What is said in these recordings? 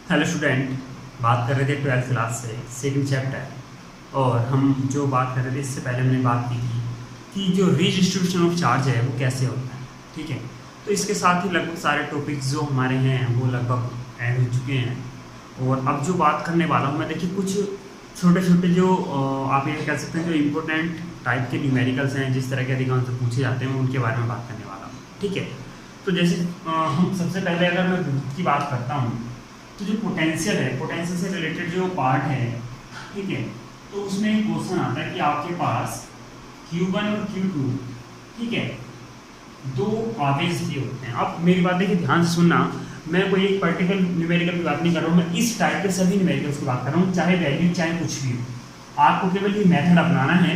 Hello student, बात कर रहे थे 12th क्लास से सेकंड चैप्टर। और हम जो बात कर रहे थे इससे पहले मैंने बात की थी कि जो रीडिस्ट्रीब्यूशन ऑफ चार्ज है वो कैसे होता है। ठीक है, तो इसके साथ ही लगभग सारे टॉपिक्स जो हमारे हैं वो लगभग ऐड हो चुके हैं। और अब जो बात करने वाला हूँ मैं, देखिए कुछ छोटे छोटे जो आप ये कह सकते हैं जो इम्पोर्टेंट टाइप के न्यूमेरिकल्स हैं, जिस तरह के अधिकांश पूछे जाते हैं, उनके बारे में बात करने वाला हूँ। ठीक है, तो जैसे हम सबसे पहले अगर मैं विद्युत की बात करता हूँ तो जो पोटेंशियल है, पोटेंशियल से रिलेटेड जो पार्ट है, ठीक है, तो उसमें एक क्वेश्चन आता है कि आपके पास Q1 और Q2, ठीक है, दो आवेश दिए होते हैं। अब मेरी बात देखिए ध्यान से सुनना, मैं कोई एक पर्टिकुलर न्यूमेरिकल की बात नहीं कर रहा हूँ, मैं इस टाइप के सभी न्यूमेरिकल्स की बात कर रहा हूँ, चाहे वैल्यू चाहे कुछ भी हो। आपको केवल ये मेथड अपनाना है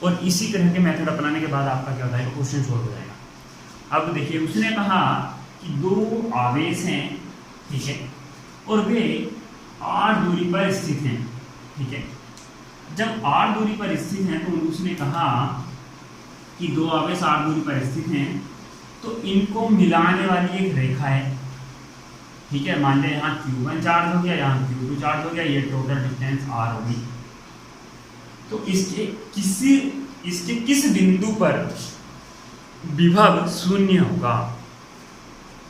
और इसी तरह के मेथड अपनाने के बाद आपका क्या हो जाएगा, क्वेश्चन सॉल्व हो जाएगा। अब देखिए उसने कहा कि दो आवेश हैं, ठीक है, और वे r दूरी पर स्थित हैं। ठीक है, जब r दूरी पर स्थित हैं तो उसने कहा कि दो आवेश r दूरी पर स्थित हैं तो इनको मिलाने वाली एक रेखा है। ठीक है, मान लिया यहाँ Q1 चार्ज हो गया, यहाँ Q2 चार्ज हो गया, ये टोटल डिस्टेंस r होगी। तो इसके किस बिंदु पर विभव शून्य होगा।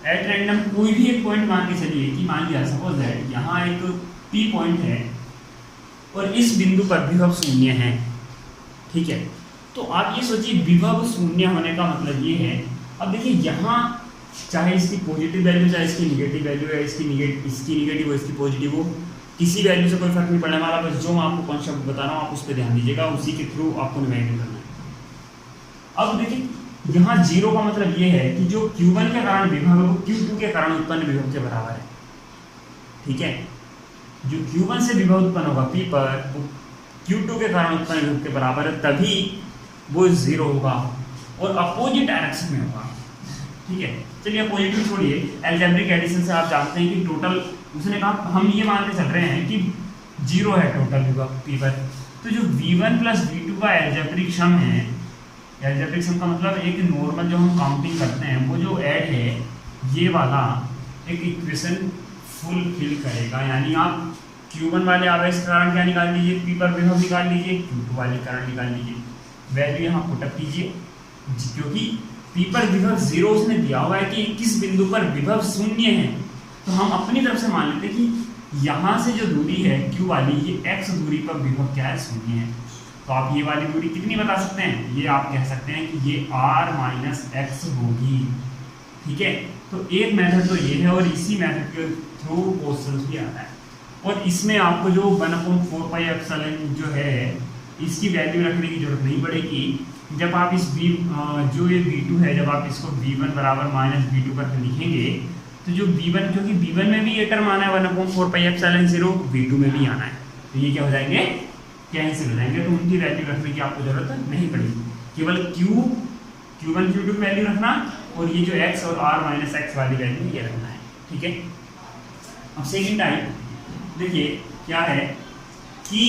एट रैंडम कोई भी एक पॉइंट मान के चलिए कि मान लिया सपोज दैट यहाँ एक P पॉइंट है और इस बिंदु पर विभव शून्य है। ठीक है, तो आप ये सोचिए विभव शून्य होने का मतलब ये है। अब देखिए यहाँ चाहे इसकी पॉजिटिव वैल्यू चाहे इसकी निगेटिव वैल्यू है, इसकी निगेटिव हो इसकी पॉजिटिव हो, किसी वैल्यू से कोई फर्क नहीं पड़ने वाला। बस जो मैं आपको कॉन्सेप्ट बता रहा हूँ आप उस पर ध्यान दीजिएगा, उसी के थ्रू आपको निवेदन करना है। अब देखिए यहाँ जीरो का मतलब ये है कि जो Q1 के कारण विभव है वो Q2 के कारण उत्पन्न विभव के बराबर है। ठीक है, जो Q1 से विभव उत्पन्न होगा P पर वो Q2 के कारण उत्पन्न विभव के बराबर है, तभी वो जीरो होगा और अपोजिट डायरेक्शन में होगा। ठीक है, चलिए अपोजिट छोड़िए, एल्जेब्रिक एडिशन से आप जानते हैं कि टोटल, उसने कहा हम ये मानते चल रहे हैं कि जीरो है टोटल विभव P पर, तो जो V1 प्लस V2 का एल्जेब्रिक सम है, एल्जेब्रिक सम का मतलब एक नॉर्मल जो हम काउंटिंग करते हैं वो जो ऐड है ये वाला एक इक्वेशन फुलफिल करेगा। यानी आप Q1 वाले आवेश के कारण क्या निकाल लीजिए, P पर विभव निकाल लीजिए, Q2 वाले कारण निकाल लीजिए, वैल्यू यहाँ पुटअप कीजिए। क्योंकि P पर विभव जीरो उसने दिया हुआ है कि किस बिंदु पर विभव शून्य है, तो हम अपनी तरफ से मान लेते हैं कि यहाँ से जो दूरी है Q वाली, ये x दूरी पर विभव क्या है, शून्य है। तो आप ये वाली दूरी कितनी बता सकते हैं, ये आप कह सकते हैं कि ये r माइनस एक्स होगी। ठीक है, तो एक मेथड तो ये है और इसी मेथड के थ्रू क्वेश्चन भी आता है। और इसमें आपको जो 1/4 पाई एप्सिलॉन जो है इसकी वैल्यू रखने की जरूरत नहीं पड़ेगी। जब आप इस जो ये V2 है, जब आप इसको V1 बराबर माइनस V2 करके लिखेंगे तो जो V1, क्योंकि V1 में भी ये टर्म आना है 1/4 पाई एप्सिलॉन 0, V2 में भी आना है, तो ये क्या हो जाएंगे, कैंसिल हो जाएंगे। तो उनकी वैल्यू रखने की आपको जरूरत नहीं पड़ेगी, केवल Q1 Q2 की वैल्यू रखना और ये जो x और r माइनस एक्स वाली वैल्यू ये रखना है। ठीक है, अब सेकेंड टाइप देखिए क्या है कि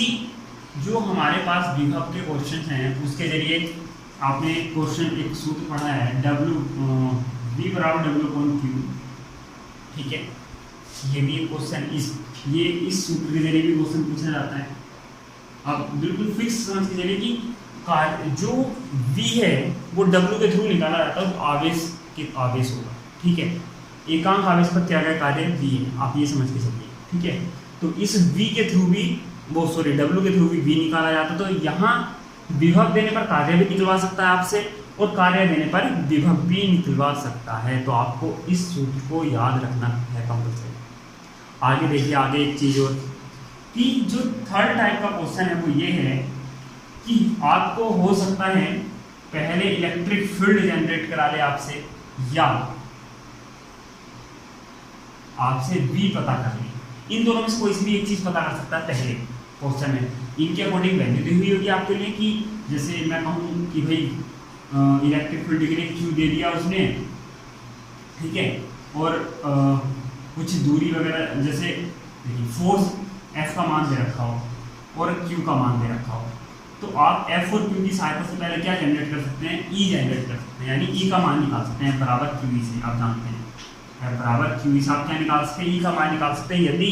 जो हमारे पास विभव के क्वेश्चन हैं उसके जरिए आपने क्वेश्चन एक सूत्र पढ़ा है V बराबर W/Q। ठीक है, ये भी एक क्वेश्चन इस सूत्र के जरिए भी क्वेश्चन पूछा जाता है। अब बिल्कुल फिक्स समझ के चलिए कि जो V है वो W के थ्रू निकाला जाता है, तो आवेश होगा। ठीक है, एकांक आवेश पर क्या क्या कार्य V है, आप ये समझ के चलिए। ठीक है, तो इस V के थ्रू भी W के थ्रू भी V निकाला जाता है। तो यहाँ विभव देने पर कार्य भी निकलवा सकता है आपसे और कार्य देने पर विभव भी निकलवा सकता है। तो आपको इस सूत्र को याद रखना है कंपल्सरी। आगे देखिए, आगे एक चीज और कि जो थर्ड टाइप का क्वेश्चन है वो ये है कि आपको हो सकता है पहले इलेक्ट्रिक फील्ड जनरेट करा ले आपसे, या आपसे V पता कर ले। इन दोनों में से कोई भी एक चीज पता कर सकता है पहले क्वेश्चन में। इनके अकॉर्डिंग वैल्यू दी हुई होगी आपके लिए कि जैसे मैं कहूँ कि भाई इलेक्ट्रिक फील्ड के लिए Q दे दिया उसने, ठीक है, और कुछ दूरी वगैरह जैसे फोर्स F का मान दे रखा हो और Q का मान दे रखा हो, तो आप F और Q की सहायता से पहले क्या जनरेट कर सकते हैं, E जनरेट कर सकते हैं, यानी E का मान निकाल सकते हैं बराबर QE से, आप जानते हैं, F बराबर Q। इस आप क्या निकाल सकते हैं, E का मान निकाल सकते हैं। यदि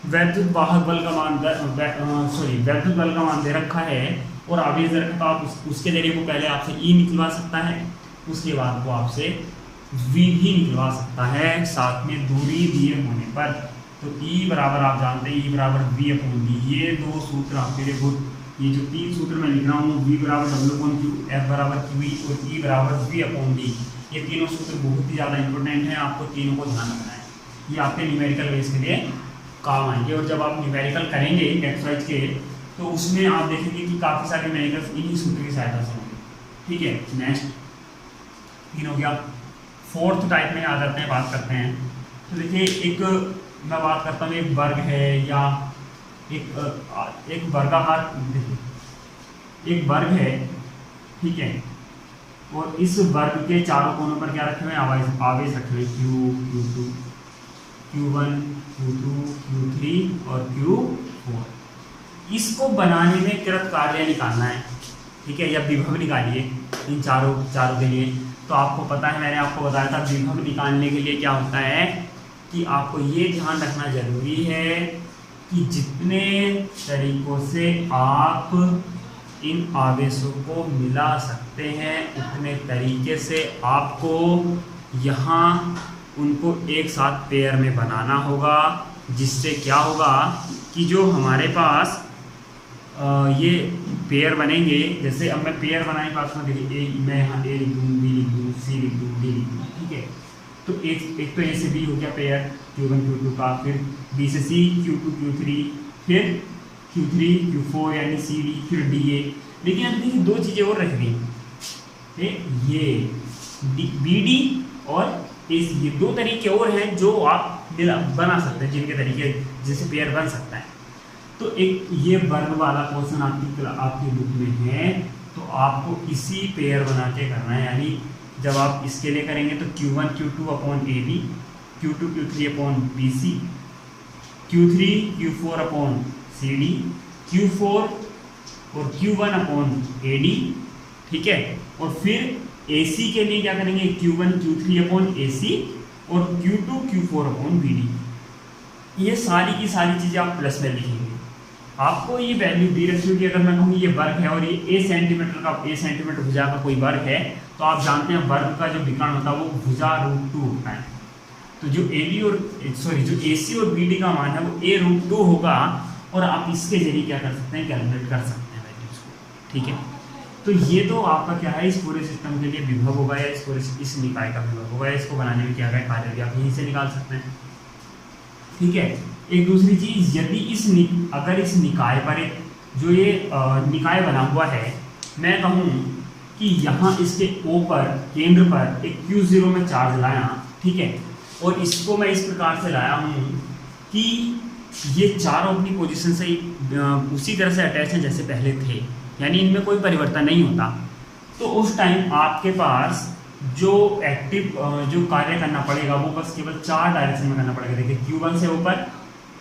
वैद्युत वाहक बल का मान वैद्युत बल का मान दे रखा है और आवेश दे रखा, तो आप उसके जरिए वो पहले आपसे E निकलवा सकता है, उसके बाद वो आपसे V भी निकलवा सकता है, साथ में दूरी दिए होने पर। तो E बराबर आप जानते हैं E बराबर V अपॉन D। ये दो सूत्र आपके लिए बहुत, ये जो तीन सूत्र मैं लिख रहा हूँ, V बराबर W अपॉन Q, F बराबर QE और E बराबर V अपॉन D, ये तीनों सूत्र बहुत ही ज़्यादा इंपॉर्टेंट हैं, आपको तीनों को ध्यान रखना है। ये आपके न्यूमेरिकल बेस के लिए काम आएंगे। और जब आप न्यूमेरिकल करेंगे एक्सरसाइज के, तो उसमें आप देखेंगे कि काफ़ी सारे न्यूमेरिकल्स इन्हीं सूत्र की सहायता से होंगे। ठीक है, नेक्स्ट 3 हो गया। फोर्थ टाइप में आ जाते हैं, बात करते हैं। तो देखिए, एक मैं बात करता हूँ, एक वर्ग है या एक वर्गाकार, देखिए एक वर्ग है, ठीक है, और इस वर्ग के चारों कोनों पर क्या रखे हुए हैं, आवेश रखे हुए, Q, Q2, Q1, Q2, Q3 और Q4। इसको बनाने में कृत कार्य निकालना है, ठीक है, या विभव निकालिए इन चारों के लिए। तो आपको पता है, मैंने आपको बताया था विभव निकालने के लिए क्या होता है कि आपको ये ध्यान रखना जरूरी है कि जितने तरीकों से आप इन आवेशों को मिला सकते हैं, उतने तरीके से आपको यहाँ उनको एक साथ पेयर में बनाना होगा, जिससे क्या होगा कि जो हमारे पास ये पेयर बनेंगे। जैसे अब मैं पेयर बनाने के बाद देखिए, मैं यहाँ A लिख दूँ, B लिख दूँ, C लिख दूँ, D लिख दूँ, ठीक है। तो एक तो A से B हो गया पेयर Q1 Q2 का, फिर B से C Q2 Q3, फिर Q3 Q4 यानी CD, फिर DA। लेकिन अब देखिए दो चीज़ें और रख दी, ये BD और AC, ये दो तरीके और हैं जो आप बना सकते हैं, जिनके तरीके जिससे पेयर बन सकता है। तो एक ये वर्ग वाला क्वेश्चन आपकी बुक में है, तो आपको इसी पेयर बना के करना है। यानी जब आप इसके लिए करेंगे तो Q1 Q2 upon AB, Q2 Q3 upon BC, Q3 Q4 upon CD, Q4 और Q1 अपॉन AD, ठीक है। और फिर AC के लिए क्या करेंगे, Q1 Q3 अपॉन AC और Q2 Q4 अपॉन BD। ये सारी की सारी चीज़ें आप प्लस में लिखेंगे। आपको ये वैल्यू दी रखी होगी। अगर मैं कहूँ ये वर्ग है और ये A सेंटीमीटर भुजा का कोई वर्ग है, तो आप जानते हैं वर्ग का जो विकर्ण होता है वो भुजा √2 होता है। तो जो जो AC और BD का मान है वो A√2 होगा, और आप इसके जरिए क्या कर सकते हैं, कैलकुलेट कर सकते हैं वैल्यूज को, ठीक है। तो ये तो आपका क्या है, इस पूरे सिस्टम के लिए विभव होगा, या इस निकाय का विभव होगा, इसको बनाने में क्या है कार्य आप यहीं से निकाल सकते हैं, ठीक है। एक दूसरी चीज, यदि अगर इस निकाय पर जो ये निकाय बना हुआ है, मैं कहूँ कि यहाँ इसके ऊपर केंद्र पर एक Q0 में चार्ज लाया, ठीक है, और इसको मैं इस प्रकार से लाया हूँ कि ये चारों अपनी पोजीशन से उसी तरह से अटैच हैं जैसे पहले थे, यानी इनमें कोई परिवर्तन नहीं होता। तो उस टाइम आपके पास जो जो कार्य करना पड़ेगा वो बस केवल 4 डायरेक्शन में करना पड़ेगा। देखिए, Q1 से ऊपर,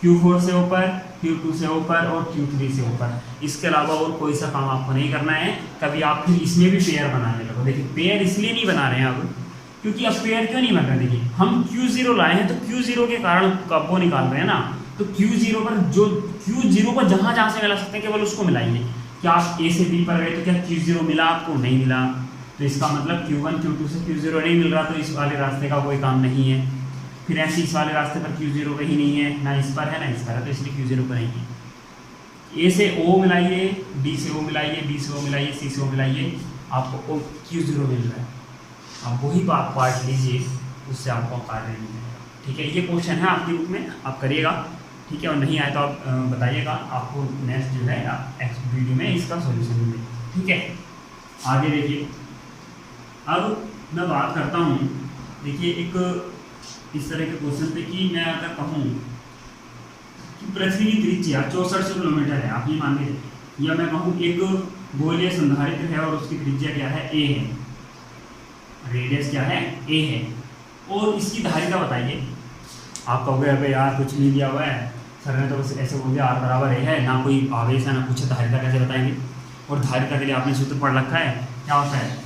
Q4 से ऊपर, Q2 से ऊपर और Q3 से ऊपर। इसके अलावा और कोई सा काम आपको नहीं करना है। कभी आप फिर इसमें भी पेयर बनाने लगो। देखिए, पेयर इसलिए नहीं बना रहे हैं अब, क्योंकि अब पेयर क्यों नहीं बन रहे। देखिए, हम Q0 लाए हैं तो Q0 के कारण कब वो निकाल रहे हैं ना, तो Q0 पर जो Q0 को जहाँ से मिला सकते हैं केवल उसको मिलाइए। क्या आप A से B पर गए तो क्या Q0 मिला आपको? नहीं मिला। तो इसका मतलब Q1 Q2 से Q0 नहीं मिल रहा, तो इस वाले रास्ते का कोई काम नहीं है। फिर ऐसे इस वाले रास्ते पर Q0 कहीं नहीं है, ना इस पर है ना इस पर है, तो इसलिए Q0 पर नहीं है। A से O मिलाइए, D से O मिलाइए, B से O मिलाइए, C से O मिलाइए, आपको Q0 मिल रहा है। आप वही पार्ट लीजिए, उससे आपको कार्य नहीं मिलेगा, ठीक है। ये क्वेश्चन है आपकी बुक में, आप करिएगा, ठीक है। और नहीं आए तो आप बताइएगा, आपको नेक्स्ट जो है वीडियो में इसका सॉल्यूशन मिलेगा, ठीक है। आगे देखिए, अब मैं बात करता हूँ, देखिए एक इस तरह के क्वेश्चन पे कि मैं अगर कहूँ कि पृथ्वी की त्रिज्या 6400 किलोमीटर है, आप ये मान के चलिए, या मैं कहूँ एक गोलीय संधारित्र है और उसकी त्रिज्या क्या है, A है, रेडियस क्या है, A है, और इसकी धारिता बताइए। आप कहोगे अबे यार कुछ नहीं दिया हुआ है, सर ने तो बस ऐसे बोल दिया R बराबर A है, ना कोई आवेश है ना कुछ, धारिता कैसे बताएंगे। और धारिता के लिए आपने सूत्र पढ़ रखा है, क्या होता है,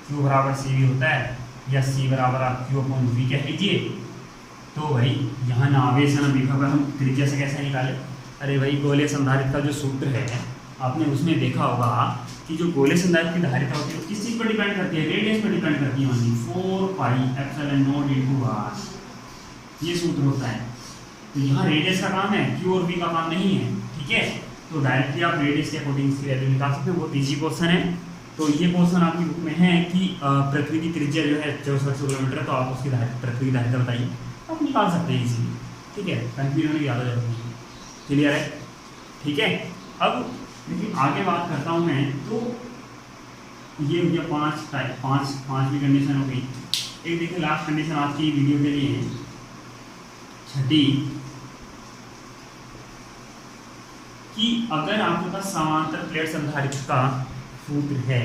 Q बराबर CV होता है, या C बराबर आप Q/V कह लीजिए, तो भाई यहाँ नावेश है ना विभव है, हम त्रिज्या से कैसे निकाले? अरे भाई गोलीय संधारित्र का जो सूत्र है आपने उसमें देखा होगा कि जो गोलीय संधारित्र की धारिता होती है किस चीज़ पर डिपेंड करती है? रेडियस पर डिपेंड करती है only. 4 pi epsilon naught into R, ये सूत्र होता है। तो यहाँ रेडियस का काम है, क्यू और वी का काम नहीं है, ठीक है। तो डायरेक्टली आप रेडियस के अकॉर्डिंग इसकी वैल्यू निकाल सकते हैं, बहुत ईजी क्वेश्चन है। तो ये क्वेश्चन आपकी बुक में है कि पृथ्वी की त्रिज्या जो है 6400 किलोमीटर, तो आप उसकी पृथ्वी की धारिता बताइए, आप निकाल सकते हैं इजीली, ठीक है। कंफ्यूजन होने की ज़्यादा जरूरत नहीं है, क्लियर है, ठीक है। अब देखिए आगे बात करता हूँ मैं, तो ये हो गया पाँचवीं कंडीशन हो गई। एक देखिए लास्ट कंडीशन आज की वीडियो के लिए, छठी, कि अगर आपके पास समांतर प्लेट संधारित्र का सूत्र है,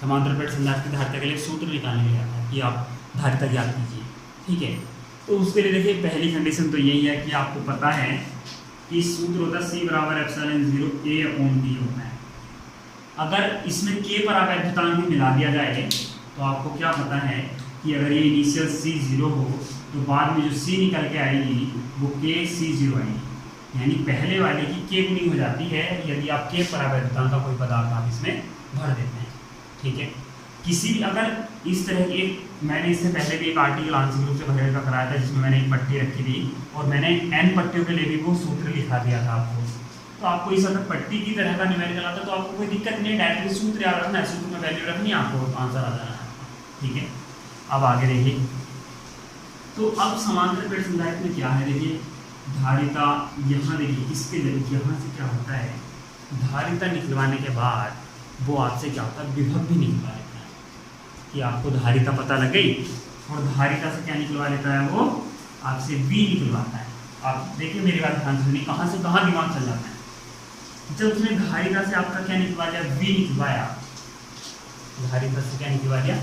समांतर प्लेट संधारित्र की धारिता के लिए सूत्र निकालने के लिए आता है कि आप धारिता ज्ञात कीजिए, ठीक है। तो उसके लिए देखिए पहली कंडीशन तो यही है कि आपको पता है कि सूत्र होता है C बराबर एप्सिलॉन 0 A/T होता है। अगर इसमें K पर आवर्ततांक भी मिला दिया जाए तो आपको क्या पता है कि अगर ये इनिशियल C 0 हो तो बाद में जो C निकल के आएगी वो K C0 आएगी, यानी पहले वाले की K गुनी हो जाती है यदि आप K पर आवर्ततांक का कोई पदार्थ आप इसमें भर देते हैं, ठीक है। किसी भी अगर इस तरह की मैंने इससे पहले भी एक आर्टिकल आंशिक रूप से भरे का कराया था जिसमें मैंने एक पट्टी रखी थी और मैंने n पट्टियों के लिए भी वो सूत्र लिखा दिया था आपको। तो आपको इस अगर पट्टी की तरह का न्यूमेरिकल आता तो आपको कोई दिक्कत नहीं, डायरेक्टली सूत्र याद रखना है, सूत्र में वैल्यू रखनी है, आपको आंसर आ जाना है, ठीक है। अब आगे देखिए, तो अब समांतर प्लेट संधारित्र में क्या है, देखिए धारिता, यहाँ देखिए इसके जरिए यहाँ से क्या होता है, धारिता निकलवाने के बाद वो आपसे क्या होता है, विभव भी निकलवा लेता है कि आपको धारिता पता लग गई और धारिता से क्या निकलवा लेता है, वो आपसे V निकलवाता है। आप देखिए मेरी बात ध्यान से सुनिए, कहाँ से कहाँ दिमाग चल जाता है। जब उसने धारिता से आपका क्या निकलवा लिया, V निकलवाया, धारिता से क्या निकलवा लिया,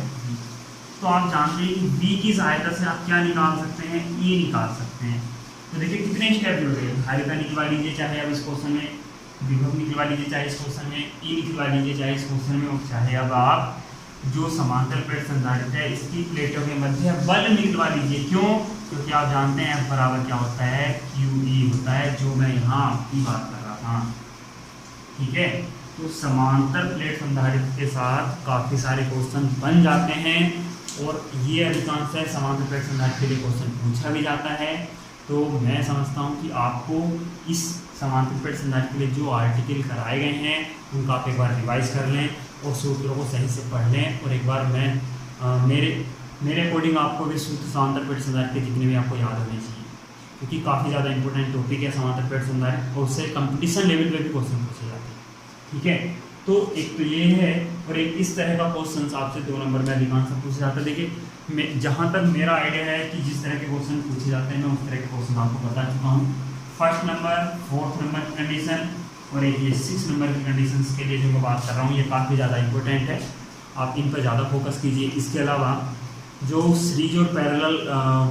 तो आप जानते हैं कि V की सहायता से आप क्या निकाल सकते हैं, E निकाल सकते हैं। तो देखिए कितने स्टेप जुड़ गए, धारिता निकलवा लीजिए चाहे अब इस क्वेश्चन में, विभव निकलवा लीजिए चाहे इस क्वेश्चन में, E निकलवा लीजिए चाहे इस क्वेश्चन में, और चाहे अब आप जो समांतर प्लेट संधारित्र है इसकी प्लेटों के मध्य बल निकलवा लीजिए। क्यों? क्योंकि आप जानते हैं F बराबर क्या होता है, QE होता है, जो मैं यहाँ आपकी बात कर रहा था, ठीक है। तो समांतर प्लेट संधारित्र के साथ काफ़ी सारे क्वेश्चन बन जाते हैं और ये अधिकांश है समांतर प्लेट संधारित्र के लिए क्वेश्चन पूछा भी जाता है। तो मैं समझता हूँ कि आपको इस समांतर प्लेट संधारित्र के लिए जो आर्टिकल कराए गए हैं उनका आप एक बार रिवाइज कर लें और सूत्रों को सही से पढ़ लें, और एक बार मैं मेरे अकॉर्डिंग आपको भी सूत्र समांतर प्लेट संधारित्र के जितने भी आपको याद होने चाहिए, क्योंकि काफ़ी ज़्यादा इंपॉर्टेंट टॉपिक है समांतर प्लेट संधारित्र और उससे कंपटीशन लेवल पे भी क्वेश्चन पूछे जाते हैं, ठीक है। तो एक तो ये है और एक इस तरह का क्वेश्चन आपसे 2 नंबर में अधिकांश से पूछे जाता है। देखिए जहाँ तक मेरा आइडिया है कि जिस तरह के क्वेश्चन पूछे जाते हैं मैं उस तरह के क्वेश्चन आपको बता चुका हूँ। फर्स्ट नंबर, 4th नंबर की कंडीशन और एक ये 6 नंबर की कंडीशन के लिए जो मैं बात कर रहा हूँ ये काफ़ी ज़्यादा इंपॉर्टेंट है, आप इन पर ज़्यादा फोकस कीजिए। इसके अलावा जो सीरीज और पैरेलल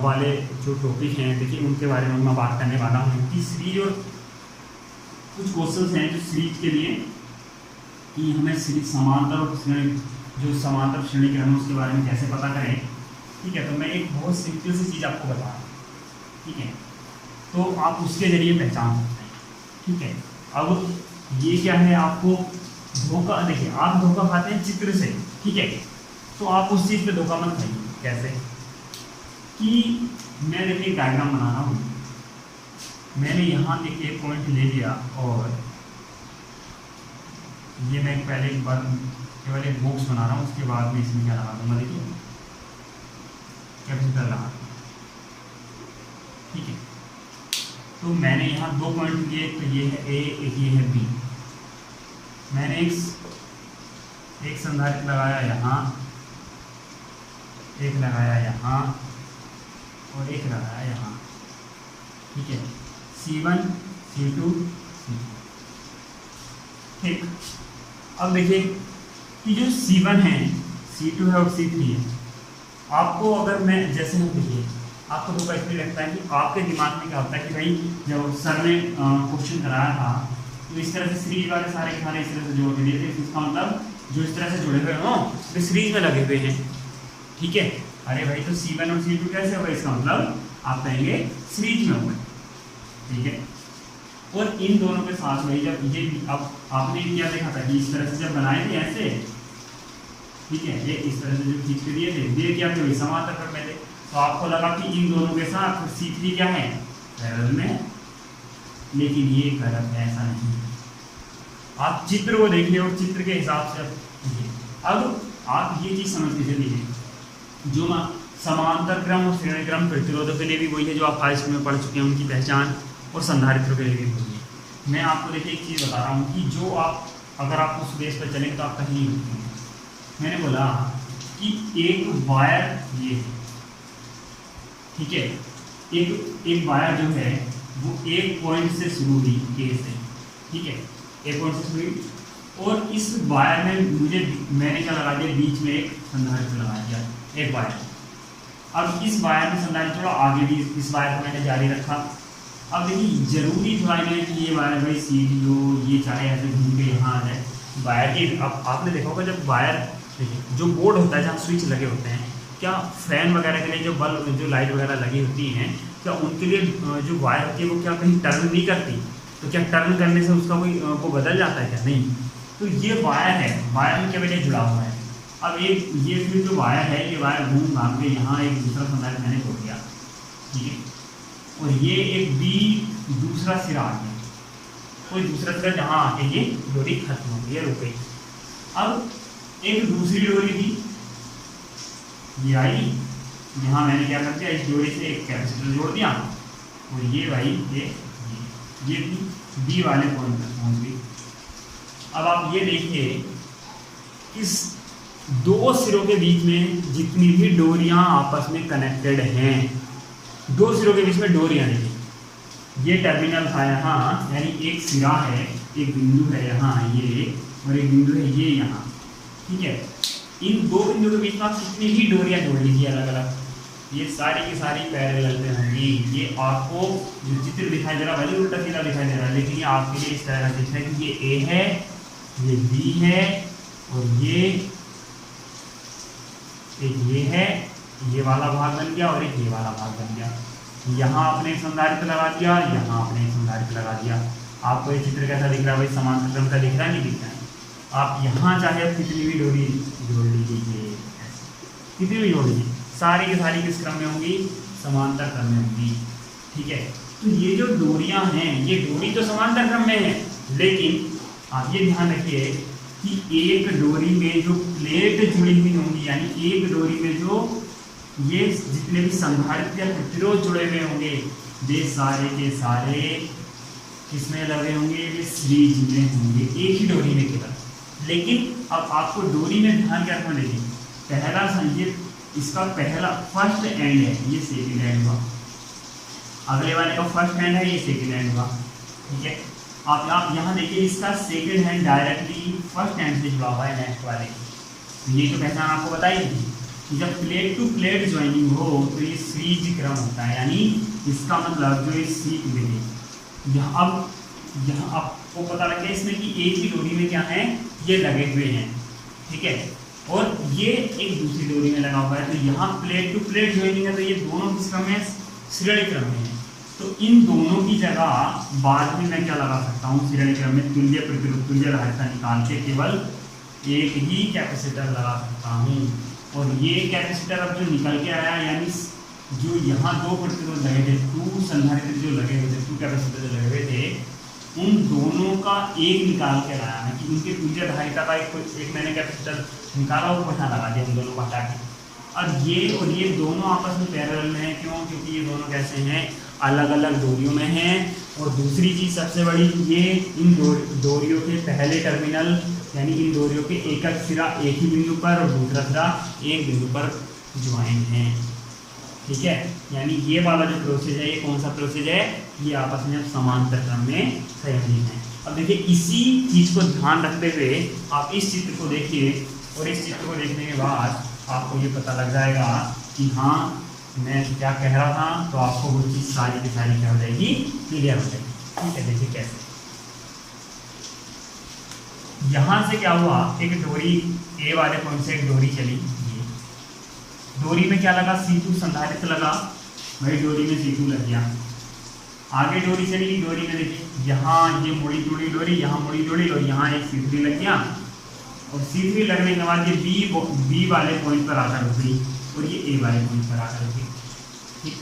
वाले जो टॉपिक हैं देखिए उनके बारे में मैं बात करने वाला हूँ कि सीरीज और कुछ क्वेश्चन हैं जो सीरीज के लिए कि हमें सीरीज समांतर और जो समांतर श्रेणी क्रम उसके बारे में कैसे पता करें, ठीक है। तो मैं एक बहुत सिंपल सी चीज़ आपको बता रहा हूँ, ठीक है, तो आप उसके जरिए पहचान सकते हैं, ठीक है। अब ये क्या है, आपको धोखा, देखिए आप धोखा खाते हैं चित्र से, ठीक है, तो आप उस चीज़ पे धोखा मत खाइए। कैसे कि मैं देखिए डायग्राम बना रहा हूँ, मैंने यहाँ देखिए पॉइंट ले लिया और ये मैं पहले एक बार केवल एक बॉक्स बना रहा हूँ, उसके बाद में इसमें क्या लगा दूँगा, देखिए कैपिटल लगा, ठीक है। तो मैंने यहाँ 2 पॉइंट लिए, तो ये है A, एक ये है B। मैंने एक संधारित्र लगाया यहाँ, एक लगाया यहाँ और एक लगाया यहाँ, ठीक है, C1 C2 C2, ठीक। अब देखिए कि जो C1 है, C2 है और C3 है, आपको अगर मैं जैसे हम देखिए आपको तो इसलिए लगता है कि आपके दिमाग में क्या होता है कि भाई जब सर ने क्वेश्चन कराया था तो इस तरह से सीरीज वाले सारे के सारे इस तरह से जोड़ के दिए थे, इसका मतलब जो इस तरह से जुड़े हुए हो वे सीरीज में लगे हुए हैं, ठीक है। अरे भाई तो C1 और C2 कैसे होगा, इसका मतलब आप कहेंगे सीरीज में हुए, ठीक है। और इन दोनों के साथ में जब ये अब आपने क्या देखा था कि इस तरह से जब बनाए थे ऐसे, ठीक है, ये इस तरह से जो खींच के दिए थे, ये क्या थे, समांतर क्रम में थे, तो आपको लगा कि इन दोनों के साथ C3 क्या है, पैरेलल में, लेकिन ये गलत है, ऐसा नहीं है। आप चित्र को देखिए और चित्र के हिसाब से अब आप ये चीज समझ के चलिए, जो समांतर क्रम और श्रेणी क्रम प्रतिरोधों के लिए भी वही है जो आप हाई स्कूल में पढ़ चुके हैं, उनकी पहचान, और संधारित्रों के लिए भी वही है। मैं आपको देखिए एक चीज़ बता रहा हूँ कि जो आप अगर आप उस बेस पर चलेंगे तो आप कहीं नहीं रुकेंगे। मैंने बोला कि एक वायर ये है, ठीक है, एक वायर जो है वो एक पॉइंट से शुरू हुई के से, ठीक है, एक पॉइंट से शुरू हुई, और इस वायर में मैंने क्या लगा दिया, बीच में एक संधारित्र लगा दिया, एक वायर। अब इस वायर में संधारित्र थोड़ा आगे भी इस वायर को मैंने जारी रखा। अब देखिए जरूरी थोड़ा नहीं कि ये वायर भाई सीधी हो, ये चाहे ऐसे घूम के यहाँ आ जाए वायर की। अब आपने देखा होगा जब वायर, जो बोर्ड होता है जहाँ स्विच लगे होते हैं, क्या फैन वगैरह के लिए जो बल्ब जो लाइट वगैरह लगी होती हैं, क्या उनके लिए जो वायर होती है वो क्या कहीं टर्न नहीं करती? तो क्या टर्न करने से उसका कोई वो बदल जाता है क्या? नहीं। तो ये वायर है, वायर में क्या वजह जुड़ा हुआ है। अब एक ये फिर जो वायर है, ये वायर घूम घाम के यहाँ एक दूसरा संधारित्र मैंने जोड़ दिया, ठीक है, और ये एक बी दूसरा सिरा आ गया, कोई दूसरा सिरा जहाँ आके ये डोरी खत्म हो गई है, रुक गई। अब एक दूसरी डोरी थी, ये आई, यहाँ मैंने क्या कर दिया, इस डोरी से एक कैपेसिटर जोड़ दिया, और ये भाई ये भी बी वाले पॉइंट तक पहुँच गई। अब आप ये देखिए, इस दो सिरों के बीच में जितनी भी डोरियां आपस में कनेक्टेड हैं, दो सिरों के बीच में डोरियां देखिए, ये टर्मिनल था यहाँ, यानी एक सिरा है, एक बिंदु है यहाँ ये, और एक बिंदु है ये यहाँ, ठीक है। इन दो बिंदु के बीच में आप कितनी ही डोरियां जोड़ लीजिए अलग अलग, ये सारी की सारी पैरेलल में होंगी। ये आपको जो चित्र दिखाई दे रहा है भले उल्टा सीधा दिखाई दे रहा है, लेकिन ये आपके लिए इस तरह का दिख रहा है कि ये ए है, ये बी है, और ये एक ये है, ये वाला भाग बन गया, और एक ये वाला भाग बन गया। यहाँ आपने संधारित्र लगा दिया, यहाँ आपने संधारित्र लगा दिया। आपको ये चित्र कैसा दिख रहा है भाई? समांतर क्रम का दिख रहा है, नहीं दिख रहा है? आप यहाँ चाहे आप कितनी भी डोरी जोड़ लीजिए, कितनी भी जोड़ लीजिए, सारी की सारी किस क्रम में होंगी? समांतर क्रम में होंगी, ठीक है। तो ये जो डोरियां हैं, ये डोरी तो समांतर क्रम में है, लेकिन आप ये ध्यान रखिए कि एक डोरी में जो प्लेट जुड़ी हुई होंगी, यानी एक डोरी में जो ये जितने भी संधारित्र या प्रतिरोध जुड़े हुए होंगे, वे सारे के सारे किसमें लगे होंगे? वे सीरीज में होंगे, एक ही डोरी में केवल। लेकिन अब आपको डोरी में ध्यान क्या रखना, देखिए पहला संकेत, इसका पहला फर्स्ट एंड है, ये सेकंड एंड हुआ, अगले वाले का फर्स्ट हैंड है, ये सेकंड हैंड हुआ, ठीक है। आप यहाँ देखिए, इसका second hand directly first hand से जुड़ा हुआ है नेक्स्ट वाले। तो ये तो पहचान आपको बताई थी कि जब प्लेट टू प्लेट ज्वाइनिंग हो तो ये सीरीज क्रम होता है, यानी इसका मतलब जो ये सीट में यहाँ आपको पता लग गया इसमें कि एक ही डोरी में क्या है, ये लगे हुए हैं, ठीक है, और ये एक दूसरी डोरी में लगा हुआ है। तो यहाँ प्लेट टू प्लेट ज्वाइनिंग है, तो ये दोनों किस क्रम में? श्रेणी क्रम में है। तो इन दोनों की जगह बाद में मैं क्या लगा सकता हूँ? श्रेणी क्रम में तुल्य प्रतिरोध, तुल्य धारिता निकाल के केवल एक ही कैपेसिटर लगा सकता हूँ। और ये कैपेसिटर अब जो निकल के आया, यानी जो यहाँ दो प्रतिरोध लगे थे, टू संधारित्र जो लगे हुए थे, टू कैपेसिटर जो लगे हुए थे, उन दोनों का एक निकाल के लाया है कि उनके तुल्य धारिता का एक मैंने कैपेसिटर निकाला, वो पता लगा दिया उन दोनों को हटा के। अब ये और ये दोनों आपस में पैरेलल में है, क्यों? क्योंकि ये दोनों कैसे हैं? अलग अलग डोरियों में हैं। और दूसरी चीज़ सबसे बड़ी, ये इन डोरियों के पहले टर्मिनल, यानी इन डोरियों के एक एक सिरा एक ही बिंदु पर और दूसरा सिरा एक बिंदु पर ज्वाइन है, ठीक है। यानी ये वाला जो प्रोसेस है, ये कौन सा प्रोसेस है? ये आपस में समांतर क्रम में संयोजित है। अब देखिए, इसी चीज़ को ध्यान रखते हुए आप इस चित्र को देखिए, और इस चित्र को देखने के बाद आपको ये पता लग जाएगा कि हाँ मैं क्या कह रहा था। तो आपको वो चीज़ सारी की सारी क्या हो जाएगी? क्लियर हो जाएगी, ठीक है। देखिए कैसे, यहाँ से क्या हुआ, एक डोरी ए वाले पॉइंट से एक डोरी चली, ये डोरी में क्या लगा? C2 संधारित्र लगा, भाई डोरी में C2 लग गया, आगे डोरी चली, डोरी में देखिए यहाँ ये मुड़ी टूड़ी डोरी, यहाँ मुड़ी डोरी और यहाँ एक C3 लग गया, और C3 लगने के बाद ये B वाले पॉइंट पर आकर रुक गई और ये A वाले पॉइंट पर आकर रुक गई। ठीक,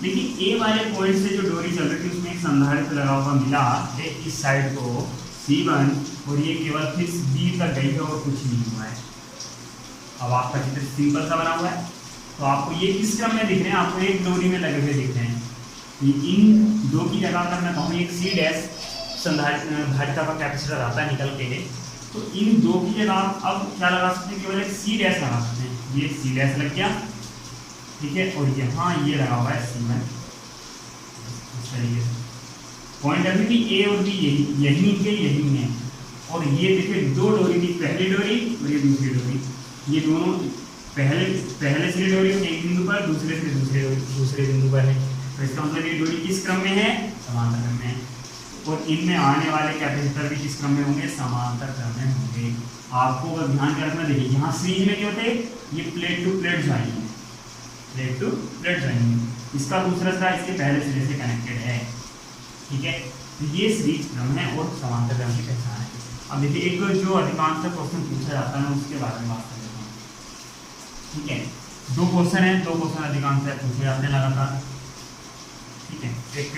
लेकिन A वाले पॉइंट से जो डोरी चल रही थी उसमें एक संधारित्र लगा हुआ मिला है इस साइड को C1, और ये केवल फिर B तक गई है और कुछ नहीं हुआ है। अब आपका चित्र सिंपल सा बना हुआ है, तो आपको ये किस क्रम में दिख रहे हैं, आपको एक डोरी में लगे हुए दिख रहे हैं। इन दो की जगह अगर मैं कहूँ एक C डैश संधारित्र का कैपेसिटर आता है निकल के, तो इन दो की जगह अब क्या लगा सकते हैं, केवल एक C डैश लगा सकते हैं। ये C डैश लग गया, ठीक है, और यहाँ ये लगा हुआ है C1। इस तरीके से पॉइंट अभी भी A और B यही है, और ये देखिए दो डोरी थी, पहली डोरी और ये दूसरी डोरी, ये दोनों पहले से डोरी एक बिंदु पर, दूसरे से दूसरे बिंदु पर है। तो इसका मतलब ये डोरी किस क्रम में है, समांतर क्रम में है, और इनमें आने वाले कैपेसिटर भी किस क्रम में होंगे, समांतर क्रम में होंगे। आपको अगर ध्यान में रखना, देखिए यहाँ सीरीज में क्या होते हैं, ये प्लेट टू प्लेट ज्वाइनिंग है, प्लेट टू प्लेट ज्वाइनिंग, इसका दूसरा सिरा इसके पहले सिरे से कनेक्टेड है। ठीक है, तो ये सीरीज क्रम है और समांतर क्रम की पहचान है। अब देखिए एक जो अधिकांश क्वेश्चन पूछा जाता है उसके बारे में बात कर लेते हैं। ठीक है, दो क्वेश्चन है, दो क्वेश्चन अधिकांश पूछे जाते हैं लगातार। ठीक है, एक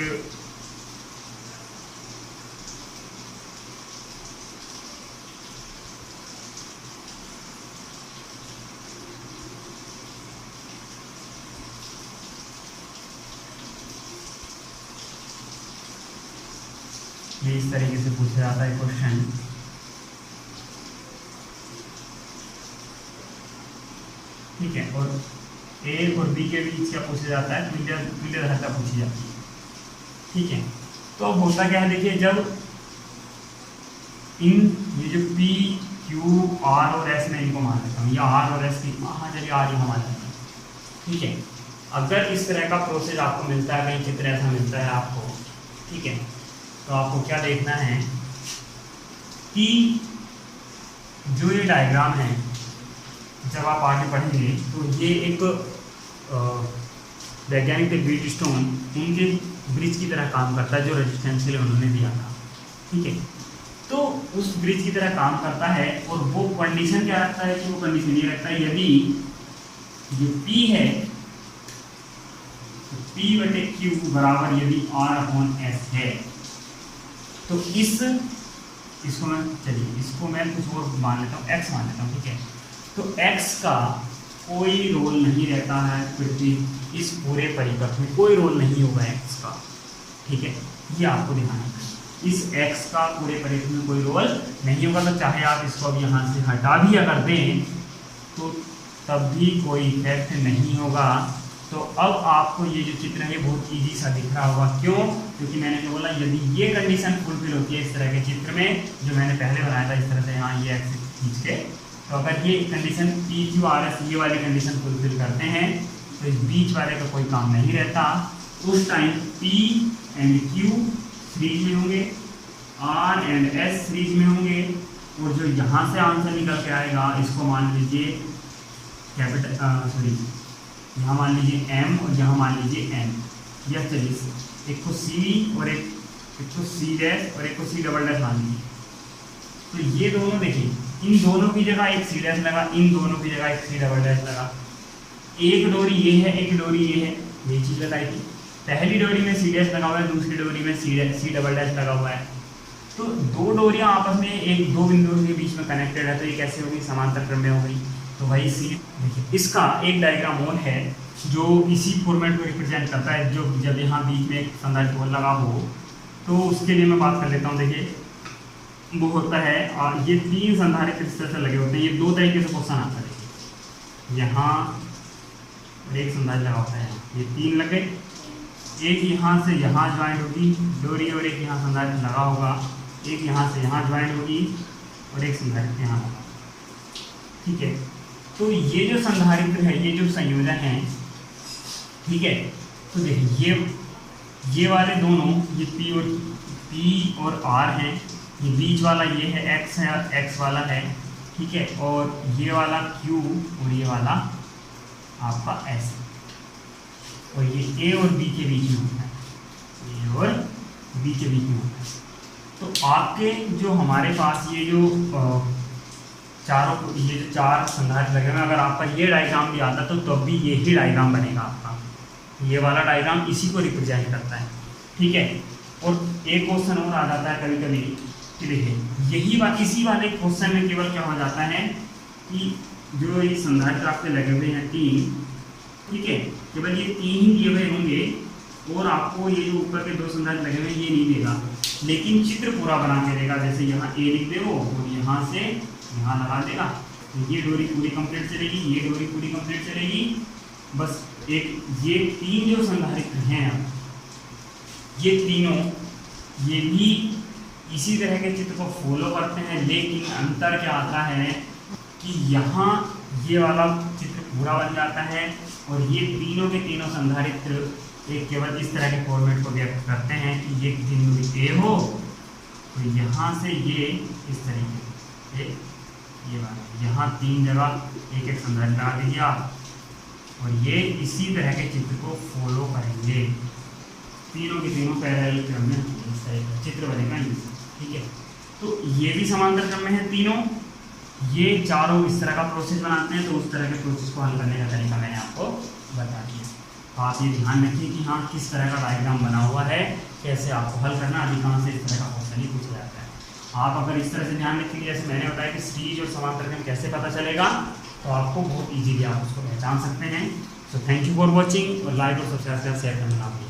ये इस तरीके से पूछा जाता है क्वेश्चन। ठीक है, और A और B के बीच क्या पूछा जाता है, तुल्य धारिता पूछी जाती है। ठीक है, तो अब होता क्या है, देखिए जब ये जो P Q R और S में इनको मान लेता हूँ, या R और S की, हाँ चलिए R यहाँ मान लेते हैं। ठीक है, अगर इस तरह का प्रोसेस आपको मिलता है, कहीं चित्र ऐसा मिलता है आपको, ठीक है, तो आपको क्या देखना है कि जो ये डायग्राम है, जब आप आगे पढ़ेंगे तो ये एक वैज्ञानिक थे ब्रिजस्टोन, उनके ब्रिज की तरह काम करता है जो रेजिस्टेंस के लिए उन्होंने दिया था। ठीक है, तो उस ब्रिज की तरह काम करता है, और वो कंडीशन क्या रखता है कि वो कंडीशन ये रखता है, यदि जो P है तो P/Q बराबर यदि R/S है, तो इसको मैं कुछ और मान लेता हूँ, x मान लेता हूँ। ठीक है, तो x का कोई रोल नहीं रहता है पृथ्वी, इस पूरे परिपथ में कोई रोल नहीं होगा x का। ठीक है, ये आपको ध्यान रखना, इस x का पूरे परिपथ में कोई रोल नहीं होगा। तो चाहे आप इसको अब यहाँ से हटा भी अगर दें तो तब भी कोई इफेक्ट नहीं होगा। तो अब आपको ये जो चित्र है ये बहुत इजी सा दिख रहा होगा, क्यों? क्योंकि मैंने जो बोला, यदि ये कंडीशन फुलफिल होती है इस तरह के चित्र में जो मैंने पहले बनाया था, इस तरह से यहाँ ये एक्सिस खींच के, तो अगर ये कंडीशन PQRS ये वाली कंडीशन फुलफिल करते हैं तो इस बीच वाले का कोई काम नहीं रहता। उस time P and Q series में होंगे, R एंड S सीरीज में होंगे, और जो यहाँ से आंसर निकल के आएगा इसको मान लीजिए यहाँ मान लीजिए M और यहाँ मान लीजिए N। यह चलिए एक को C और एक को C डैश और एक को C डबल डैश मान लीजिए। तो ये दोनों देखिए, इन दोनों की जगह एक C डैश लगा, इन दोनों की जगह एक C डबल डैश लगा। एक डोरी ये है, एक डोरी ये है, ये चीज़ बताई थी। पहली डोरी में C डैश लगा हुआ है, दूसरी डोरी में C डबल डैश लगा हुआ है। तो दो डोरियाँ आपस में एक दो बिंदुओं के बीच में कनेक्टेड है, तो ये कैसे होगी, समांतर क्रम में हो गई। तो भाई सी देखिए, इसका एक डायग्राम और है जो इसी फॉर्मेट को रिप्रेजेंट करता है, जो जब यहाँ बीच में एक संधारित्र लगा हो, तो उसके लिए मैं बात कर लेता हूँ। देखिए वो होता है, और ये तीन संधारित्र इस तरह से लगे होते हैं। ये दो तरीके से क्वेश्चन आता है, देखिए यहाँ और एक संधारित्र लगा होता है, ये तीन लगे, एक यहाँ से यहाँ ज्वाइंट होगी डोरी, और एक यहाँ संधारित्र लगा होगा, एक यहाँ से यहाँ ज्वाइंट होगी और एक संधारित्र यहाँ होगा। ठीक है, तो ये जो संधारित्र है, ये जो संयोजन है, ठीक है, तो देखिए ये वाले दोनों, ये P और R हैं, ये बीच वाला ये है X है और X वाला है। ठीक है, और ये वाला Q और ये वाला आपका S है। और ये ए और बी के बीच में होता है, ए और बी के बीच में होता है। तो आपके जो हमारे पास ये जो ये जो चार संधारित्र लगे हुए, अगर आपका ये डायग्राम भी आता तो तब भी यही डायग्राम बनेगा आपका, ये वाला डायग्राम इसी को रिप्रेजेंट करता है, ठीक है। और एक क्वेश्चन और आ जाता है कभी कभी कि देखिए यही बात, इसी वाले क्वेश्चन में केवल क्या हो जाता है कि जो ये संधारित्र आपके लगे हुए हैं 3, ठीक है, केवल ये 3 ही दिए हुए होंगे और आपको ये जो ऊपर के 2 संधारित्र लगे हुए हैं ये नहीं देगा, लेकिन चित्र पूरा बना के देगा। जैसे यहाँ ए लिख दे वो और यहाँ से यहाँ लगा देगा, तो ये डोरी पूरी कंप्लीट चलेगी, ये डोरी पूरी कंप्लीट चलेगी। बस एक ये 3 जो संधारित्र हैं ये तीनों ये भी इसी तरह के चित्र को फॉलो करते हैं, लेकिन अंतर क्या आता है कि यहाँ ये वाला चित्र पूरा बन जाता है और ये तीनों के तीनों संधारित्र एक केवल इस तरह के फॉर्मेट को व्यक्त करते हैं कि ये बिंदु ए हो तो यहाँ से ये इस तरीके से ये बात यहाँ 3 जगह एक एक संधारित्र लगा दीजिए आप, और ये इसी तरह के चित्र को फॉलो करेंगे, तीनों के तीनों पैरेलल क्रम में इस तरह का चित्र बनेगा ये, ठीक है। तो ये भी समांतर क्रम में है तीनों, ये चारों इस तरह का प्रोसेस बनाते हैं, तो उस तरह के प्रोसेस को हल करने का तरीका मैंने आपको बता दिया। तो आप ये ध्यान रखिए कि हाँ किस तरह का डायग्राम बना हुआ है, कैसे आपको हल करना, अधिकांश से इस तरह का क्वेश्चन ही पूछा जाता है। आप अगर इस तरह से ध्यान रखेंगे, जैसे मैंने बताया कि सीरीज और समांतर क्रम कैसे पता चलेगा, तो आपको बहुत ईजीली आप उसको पहचान सकते हैं। So thank you for watching, और लाइक और सब्सक्राइब शेयर करना ना भूलिए।